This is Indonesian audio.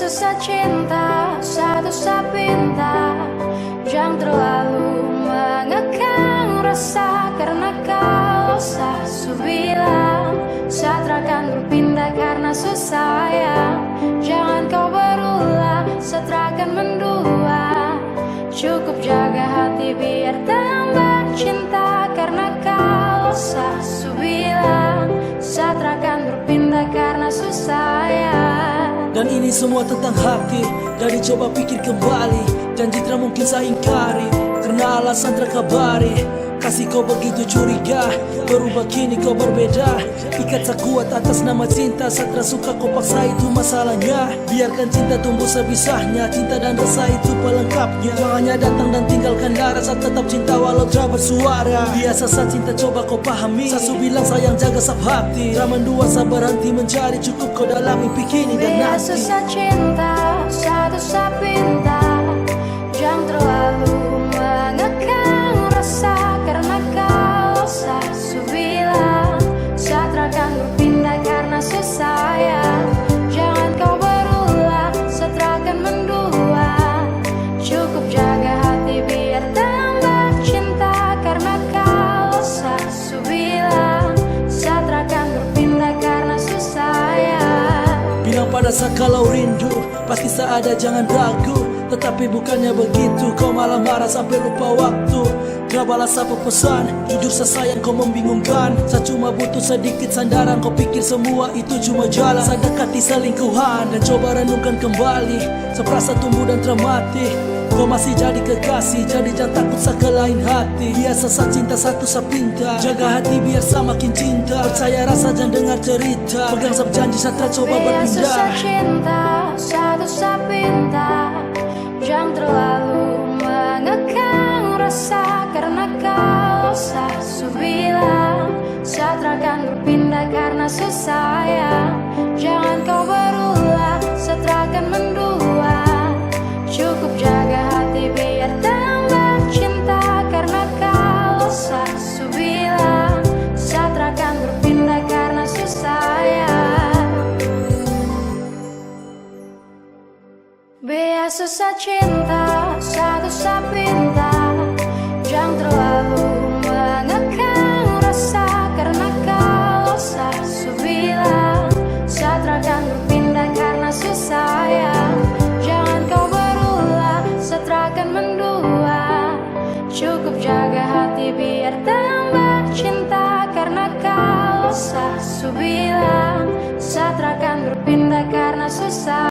susah cinta, satu sapinta. Jangan terlalu mengekang rasa, karena kalau saya bilang Satra akan berpindah karena susah sayang. Jangan kau berulang, Satra akan mendua. Cukup jaga hati biar tambah cinta, karena kalau saya bilang Satra akan berpindah karena susah sayang. Dan ini semua tentang hati, jadi coba pikir kembali. Janji tak mungkin saya ingkari, karena alasan terkabari. Kasih kau begitu curiga, berubah kini kau berbeda. Ikat tak kuat atas nama cinta, Satra suka kau paksa itu masalahnya. Biarkan cinta tumbuh sebisanya, cinta dan rasa itu pelengkapnya. Jangannya datang dan tinggalkan darah, saat tetap cinta walau tak bersuara. Biasa saat cinta coba kau pahami, Sasu bilang sayang jaga sab hati. Ramen dua sabar berhenti mencari, cukup kau dalam mimpi kini dan nanti. Biasa susah cinta, satu sapinta. Jangan terlalu mengekang rasa, karena kalau saya bilang Satra akan berpindah karena susah sayang. Jangan kau berulang, Satra akan mendua. Cukup jaga hati biar tambah cinta, karena kalau saya bilang Satra akan berpindah karena susah sayang. Bilang pada saya kalau rindu pasti saya ada, jangan ragu. Tetapi bukannya begitu, kau malah marah sampai lupa waktu. Gak balas apa pesan, jujur saya sayang kau membingungkan. Saya cuma butuh sedikit sandaran, kau pikir semua itu cuma jalan. Saya dekati selingkuhan dan coba renungkan kembali. Saya merasa tumbuh dan termati, kau masih jadi kekasih, jadi jangan takut saya ke lain hati. Biasa saya cinta satu saya pinta, jaga hati biar saya makin cinta. Percaya rasa jangan dengar cerita, pegang sab janji Satra coba berpindah. Biasa susah cinta, satu sapinta. Jangan terlalu mengekang rasa, karena kalau saya bilang Satra akan berpindah karena susah sayang. Jangan kau berulang, Satra akan mendua. Cukup jaga hati biar tambah cinta, karena kalau saya bilang Satra akan berpindah karena susah sayang. Biasa susah cinta, satu sapinta. Jangan terlalu mengekang rasa, karena kalau saya bilang Satra akan berpindah karena susah sayang. Jangan kau berulang, Satra akan mendua. Cukup jaga hati biar tambah cinta, karena kalau saya bilang Satra akan berpindah karena susah.